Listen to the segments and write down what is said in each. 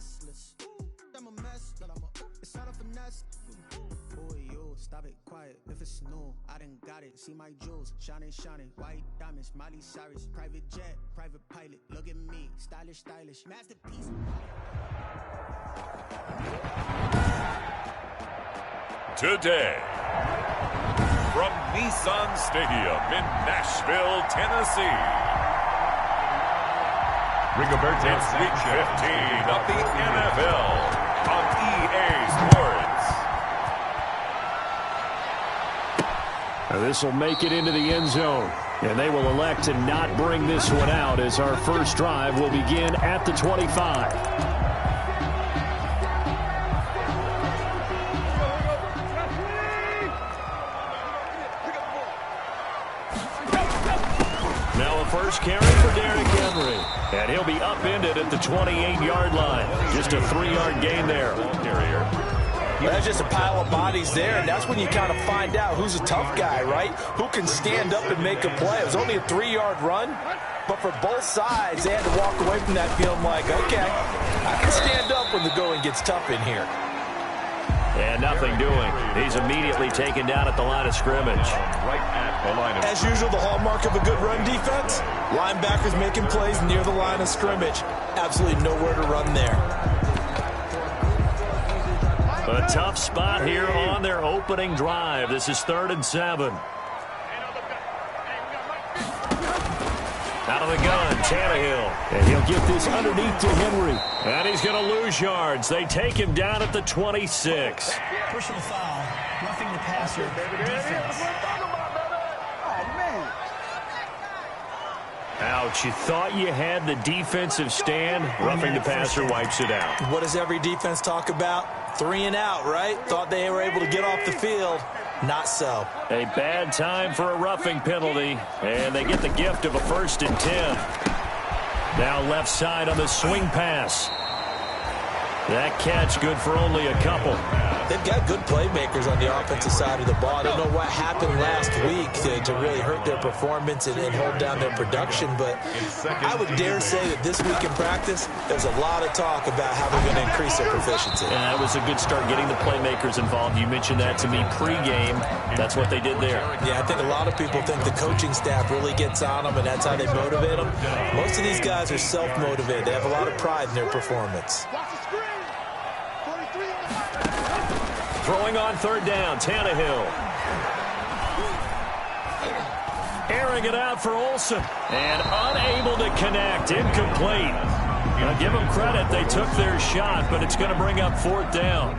restless. I'm a mess, but it's not a finesse. Boy, you stop it quiet. If it's new, I done got it. See my jewels, shining, shining. White diamonds, Miley Cyrus. Private jet, private pilot. Look at me, stylish, stylish. Masterpiece. Today, from Nissan Stadium in Nashville, Tennessee, it's week 15 of the NFL on EA Sports. This will make it into the end zone, and they will elect to not bring this one out as our first drive will begin at the 25. First carry for Derrick Henry, and he'll be upended at the 28-yard line. Just a 3-yard gain there. That's just a pile of bodies there, and that's when you kind of find out who's a tough guy, right? Who can stand up and make a play. It was only a 3-yard run, but for both sides, they had to walk away from that feeling like, okay, I can stand up when the going gets tough in here. And nothing doing. He's immediately taken down at the line of scrimmage. Right at the line of As usual, the hallmark of a good run defense, linebackers making plays near the line of scrimmage. Absolutely nowhere to run there. A tough spot here on their opening drive. This is 3rd and 7. Out of the gun, Tannehill. And he'll get this underneath to Henry. And he's going to lose yards. They take him down at the 26. Personal foul, roughing the passer, defense. Ouch, you thought you had the defensive stand. Roughing the passer wipes it out. What does every defense talk about? 3 and out, right? Thought they were able to get off the field. Not so. A bad time for a roughing penalty, and they get the gift of a 1st and 10. Now left side on the swing pass. That catch good for only a couple. They've got good playmakers on the offensive side of the ball. I don't know what happened last week to really hurt their performance and hold down their production, but I would dare say that this week in practice, there's a lot of talk about how they're going to increase their proficiency. And that was a good start getting the playmakers involved. You mentioned that to me pregame. That's what they did there. Yeah, I think a lot of people think the coaching staff really gets on them, and that's how they motivate them. Most of these guys are self-motivated. They have a lot of pride in their performance. Throwing on 3rd down, Tannehill. Airing it out for Olsen. And unable to connect, incomplete. Now give them credit, they took their shot, but it's going to bring up 4th down.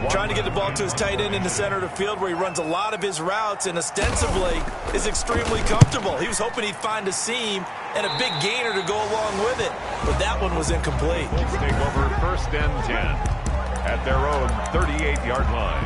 Trying to get the ball to his tight end in the center of the field where he runs a lot of his routes and ostensibly is extremely comfortable. He was hoping he'd find a seam and a big gainer to go along with it, but that one was incomplete. Let's take over 1st and 10. At their own 38-yard line.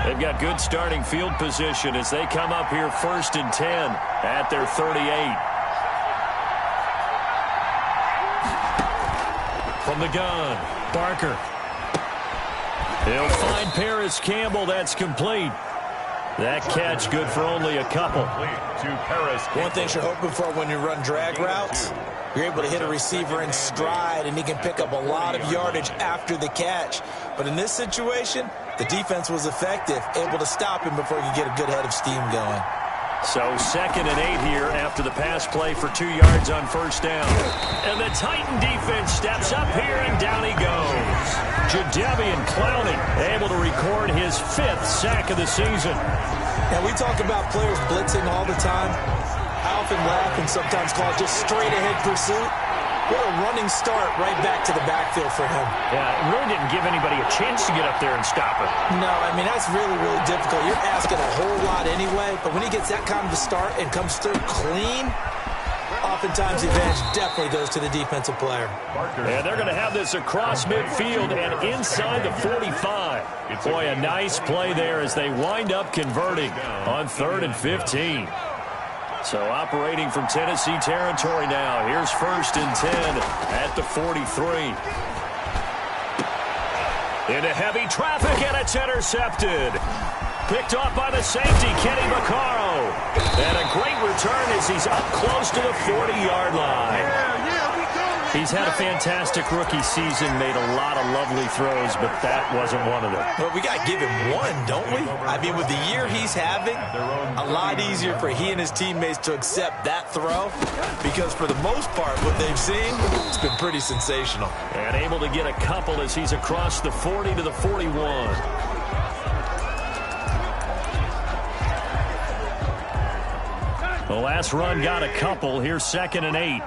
They've got good starting field position as they come up here 1st and 10 at their 38. From the gun, Barker. He'll find Paris Campbell. That's complete. That catch good for only a couple. One thing you're hoping for when you run drag routes, you're able to hit a receiver in stride, and he can pick up a lot of yardage after the catch. But in this situation, the defense was effective, able to stop him before he could get a good head of steam going. So 2nd and 8 here after the pass play for 2 yards on 1st down. And the Titan defense steps up here, and down he goes. Jadeveon Clowney able to record his 5th sack of the season. And we talk about players blitzing all the time. I often laugh and sometimes call it just straight-ahead pursuit. What a running start right back to the backfield for him. Yeah, it really didn't give anybody a chance to get up there and stop it. No, I mean, that's really, really difficult. You're asking a whole lot anyway, but when he gets that kind of a start and comes through clean, oftentimes the advantage definitely goes to the defensive player. And they're going to have this across midfield and inside the 45. Boy, a nice play there as they wind up converting on 3rd and 15. So operating from Tennessee territory now. Here's 1st and 10 at the 43. Into heavy traffic, and it's intercepted. Picked off by the safety, Kenny Vaccaro. And a great return as he's up close to the 40-yard line. He's had a fantastic rookie season, made a lot of lovely throws, but that wasn't one of them. Well, we got to give him one, don't we? I mean, with the year he's having, a lot easier for he and his teammates to accept that throw because for the most part, what they've seen, it's been pretty sensational. And able to get a couple as he's across the 40 to the 41. The last run got a couple. Here's 2nd and 8.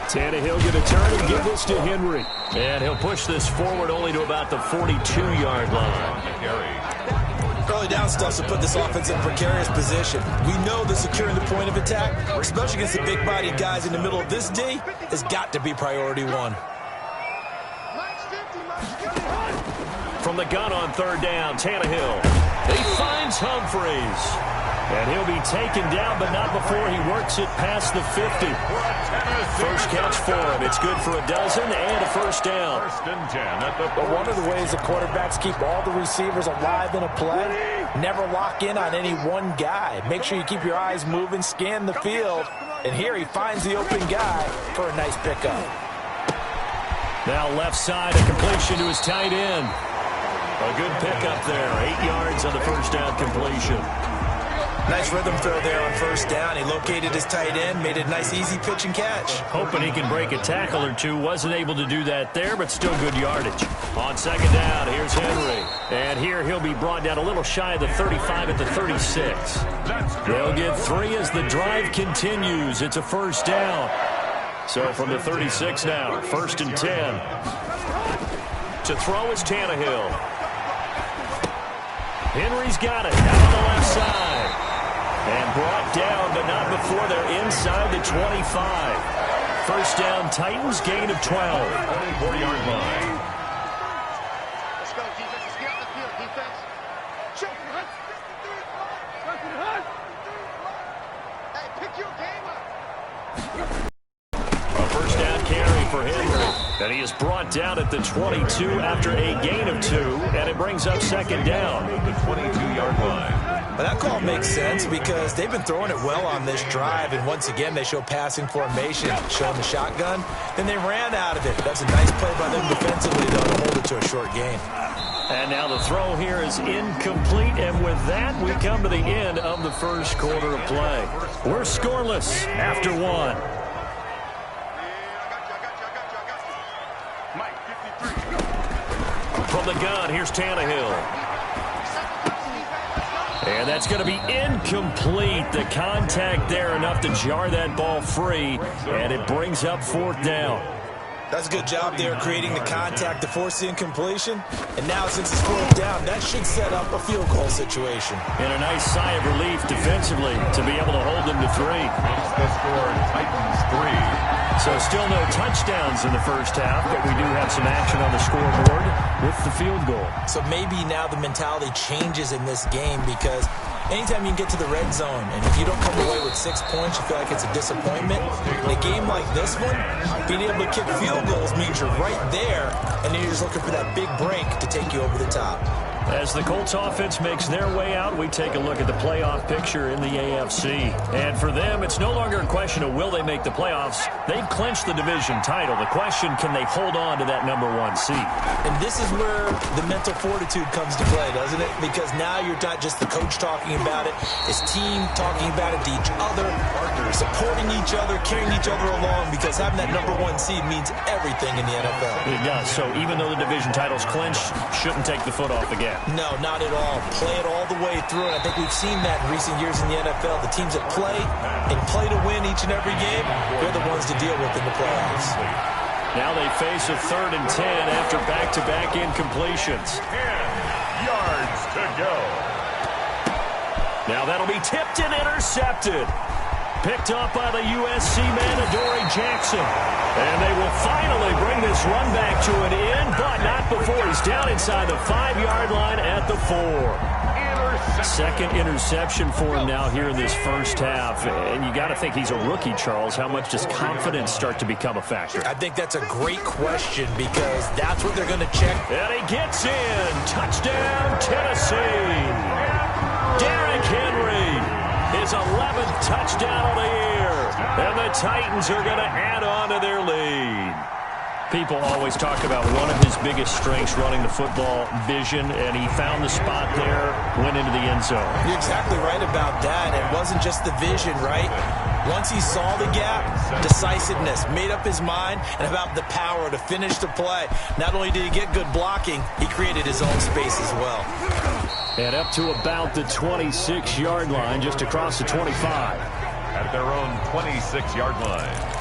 Tannehill going to turn and give this to Henry. And he'll push this forward only to about the 42-yard line. Early down stuff to put this offense in a precarious position. We know that securing the point of attack, especially against the big-bodied guys in the middle of this D, has got to be priority one. From the gun on 3rd down, Tannehill. He finds Humphries. And he'll be taken down, but not before he works it past the 50. First catch for him. It's good for a dozen and a first down. But one of the ways the quarterbacks keep all the receivers alive in a play, never lock in on any one guy. Make sure you keep your eyes moving, scan the field. And here he finds the open guy for a nice pickup. Now left side, a completion to his tight end. A good pickup there. 8 yards on the first down completion. Nice rhythm throw there on 1st down. He located his tight end, made a nice easy pitch and catch. Hoping he can break a tackle or two. Wasn't able to do that there, but still good yardage. On 2nd down, here's Henry. And here he'll be brought down a little shy of the 35 at the 36. They'll get 3 as the drive continues. It's a first down. So from the 36 now, 1st and 10. To throw is Tannehill. Henry's got it down on the left side. And brought down, but not before they're inside the 25. First down, Titans, gain of 12. 24-yard line. Let's go, defense. Let's get on the field, defense. Check. Hey, pick your game up. A first down carry for Henry. And he is brought down at the 22 after a gain of 2. And it brings up 2nd down. The 22-yard line. But that call makes sense because they've been throwing it well on this drive, and once again they show passing formation, showing the shotgun. Then they ran out of it. That's a nice play by them defensively, though, to hold it to a short gain. And now the throw here is incomplete, and with that we come to the end of the first quarter of play. We're scoreless after 1. From the gun, here's Tannehill. And that's going to be incomplete. The contact there enough to jar that ball free, and it brings up 4th down. That's a good job there creating the contact to force the incompletion. And now since it's 4th down, that should set up a field goal situation. And a nice sigh of relief defensively to be able to hold them to 3. Makes the score Titans 3. So still no touchdowns in the first half, but we do have some action on the scoreboard with the field goal. So maybe now the mentality changes in this game because anytime you can get to the red zone and if you don't come away with 6 points, you feel like it's a disappointment. In a game like this one, being able to kick field goals means you're right there and then you're just looking for that big break to take you over the top. As the Colts offense makes their way out, we take a look at the playoff picture in the AFC. And for them, it's no longer a question of will they make the playoffs. They've clinched the division title. The question, can they hold on to that number 1 seed? And this is where the mental fortitude comes to play, doesn't it? Because now you're not just the coach talking about it. It's team talking about it to each other, supporting each other, carrying each other along, because having that number 1 seed means everything in the NFL. It does. So even though the division title's clinched, shouldn't take the foot off the gas. No, not at all. Play it all the way through, and I think we've seen that in recent years in the NFL. The teams that play and play to win each and every game, they're the ones to deal with in the playoffs. Now they face a 3rd and 10 after back-to-back incompletions. 10 yards to go. Now that'll be tipped and intercepted. Picked up by the USC man, Adoree Jackson. And they will finally bring this run back to an end, but not before he's down inside the 5-yard line at the 4. Second interception for him now here in this first half. And you got to think he's a rookie, Charles. How much does confidence start to become a factor? I think that's a great question because that's what they're going to check. And he gets in. Touchdown, Tennessee. Derrick Henry, his 11th touchdown of the year. And the Titans are going to add on to their lead. People always talk about one of his biggest strengths running the football, vision, and he found the spot there, went into the end zone. You're exactly right about that. It wasn't just the vision, right? Once he saw the gap, decisiveness, made up his mind, and about the power to finish the play. Not only did he get good blocking, he created his own space as well. And up to about the 26-yard line, just across the 25. At their own 26-yard line.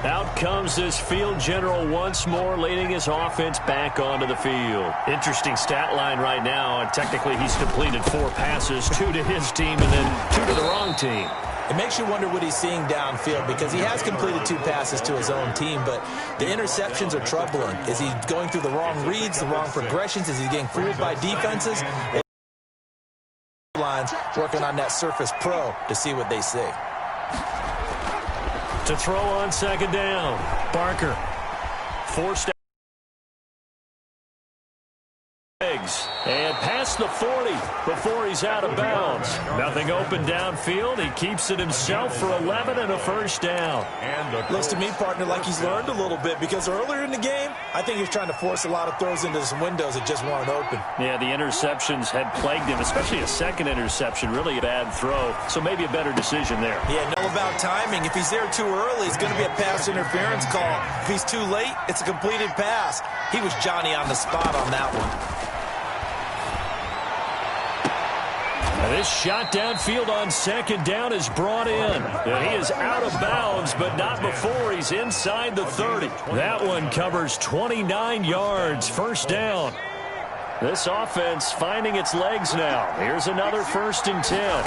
Out comes this field general once more, leading his offense back onto the field. Interesting stat line right now. And technically, he's completed 4 passes, 2 to his team and then 2 to the wrong team. It makes you wonder what he's seeing downfield because he has completed 2 passes to his own team, but the interceptions are troubling. Is he going through the wrong reads, the wrong progressions? Is he getting fooled by defenses? Lines working on that Surface Pro to see what they say. To throw on second down, Barker forced legs and past the 40 before he's out of bounds. Nothing open downfield. He keeps it himself for 11 and a first down. Looks to me, partner, like he's learned a little bit because earlier in the game, I think he was trying to force a lot of throws into some windows that just weren't open. Yeah, the interceptions had plagued him, especially a second interception, really a bad throw. So maybe a better decision there. Yeah, know about timing. If he's there too early, it's going to be a pass interference call. If he's too late, it's a completed pass. He was Johnny on the spot on that one. This shot downfield on second down is brought in. And he is out of bounds, but not before he's inside the 30. That one covers 29 yards. First down. This offense finding its legs now. Here's another 1st and 10.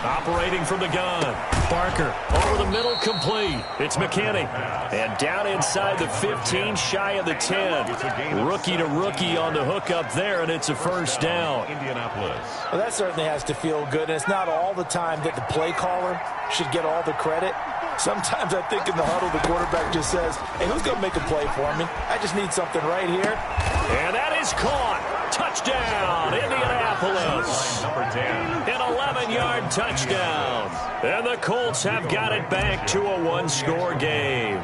Operating from the gun. Barker over the middle, complete. It's McKinney. And down inside the 15, shy of the 10. Rookie to rookie on the hook up there, and it's a first down. Indianapolis. Well, that certainly has to feel good, and it's not all the time that the play caller should get all the credit. Sometimes I think in the huddle, the quarterback just says, hey, who's going to make a play for me? I just need something right here. And that is caught. Touchdown, Indianapolis. Number 10. An 11-yard touchdown. And the Colts have got it back to a 1-score game.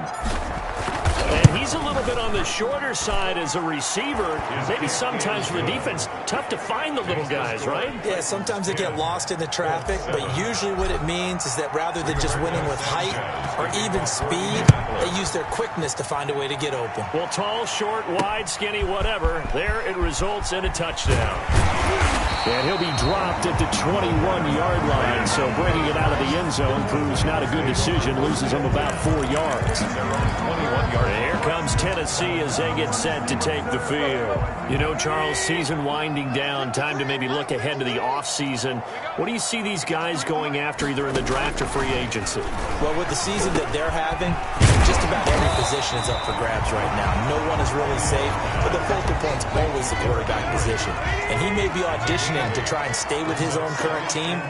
And he's a little bit on the shorter side as a receiver. Maybe sometimes for the defense, tough to find the little guys, right? Yeah, sometimes they get lost in the traffic, but usually what it means is that rather than just winning with height or even speed, they use their quickness to find a way to get open. Well, tall, short, wide, skinny, whatever, there it results in a touchdown. And he'll be dropped at the 21-yard line, so bringing it out of the end zone proves not a good decision, loses him about 4 yards. 21-yard. Here comes Tennessee as they get set to take the field. You know, Charles, season winding down, time to maybe look ahead to the offseason. What do you see these guys going after either in the draft or free agency? Well, with the season that they're having, just about every position is up for grabs right now. No one is really safe, but the focal point's always the quarterback position. And he may be auditioning to try and stay with his own current team.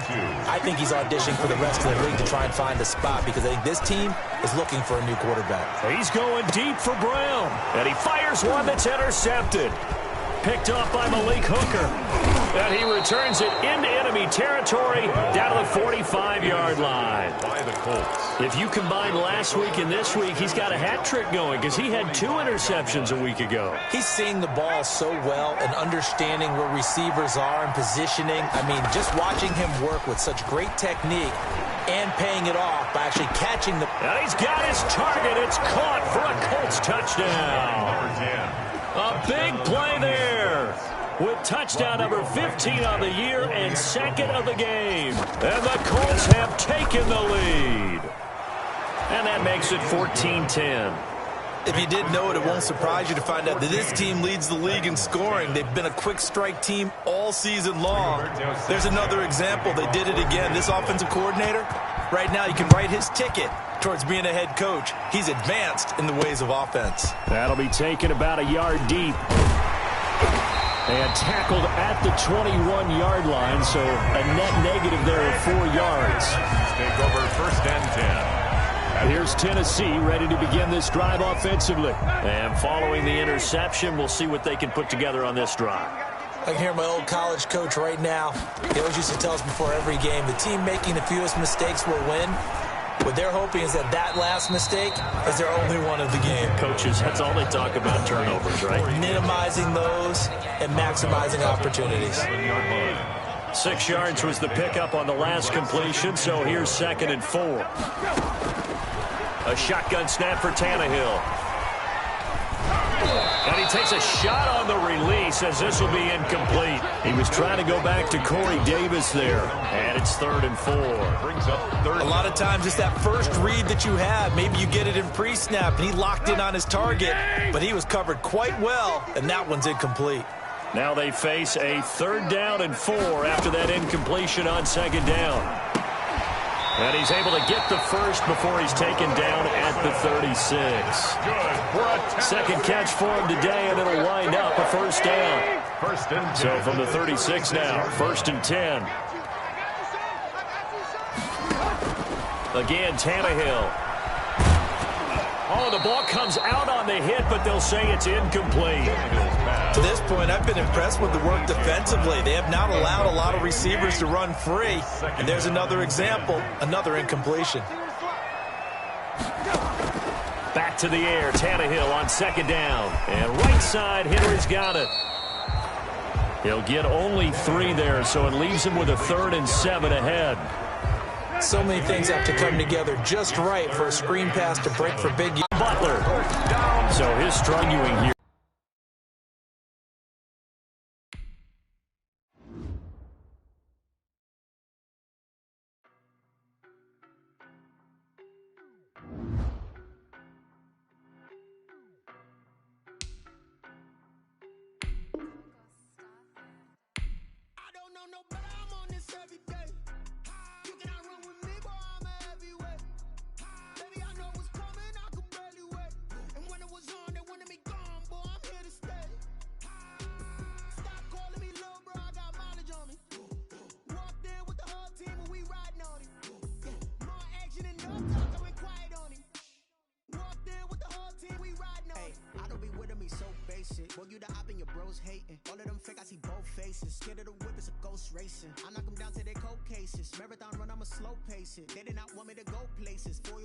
I think he's auditioning for the rest of the league to try and find a spot because I think this team is looking for a new quarterback. He's going deep for Brown, and he fires one that's intercepted. Picked off by Malik Hooker. And he returns it into enemy territory down to the 45-yard line. By the Colts. If you combine last week and this week, he's got a hat trick going because he had 2 interceptions a week ago. He's seeing the ball so well and understanding where receivers are and positioning. I mean, just watching him work with such great technique and paying it off by actually catching the... And he's got his target. It's caught for a Colts touchdown. Number 10. A big play there with touchdown number 15 on the year and 2nd of the game. And the Colts have taken the lead. And that makes it 14-10. If you didn't know it, it won't surprise you to find out that this team leads the league in scoring. They've been a quick strike team all season long. There's another example. They did it again. This offensive coordinator, right now you can write his ticket towards being a head coach. He's advanced in the ways of offense. That'll be taken about a yard deep. And tackled at the 21-yard line, so a net negative there of 4 yards. Take over 1st and 10. Here's Tennessee ready to begin this drive offensively. And following the interception, we'll see what they can put together on this drive. I can hear my old college coach right now. He always used to tell us before every game, the team making the fewest mistakes will win. What they're hoping is that last mistake is their only one of the game. Coaches, that's all they talk about, turnovers, right? Minimizing those and maximizing opportunities. 6 yards was the pickup on the last completion, so here's 2nd and 4. A shotgun snap for Tannehill. And he takes a shot on the release as this will be incomplete. He was trying to go back to Corey Davis there. And it's 3rd and 4. Brings up 3rd. A lot of times it's that first read that you have. Maybe you get it in pre-snap and he locked in on his target, but he was covered quite well, and that one's incomplete. Now they face a 3rd down and 4 after that incompletion on 2nd down. And he's able to get the first before he's taken down at the 36. Second catch for him today, and it'll wind up a 1st down. 1st and 10. So from the 36 now, 1st and 10. Again, Tannehill. Oh, the ball comes out on the hit, but they'll say it's incomplete. To this point, I've been impressed with the work defensively. They have not allowed a lot of receivers to run free. And there's another example, another incompletion. Back to the air, Tannehill on 2nd down. And right side, Henry's got it. He'll get only 3 there, so it leaves him with a 3rd and 7 ahead. So many things have to come together just right for a screen pass to break for big. Butler. So his struggling here. Boy, you the op and your bros hating. All of them fake, I see both faces. Scared of the whip, it's a ghost racing. I knock them down to their cold cases. Marathon run, I'ma slow pace it. They did not want me to go places. 4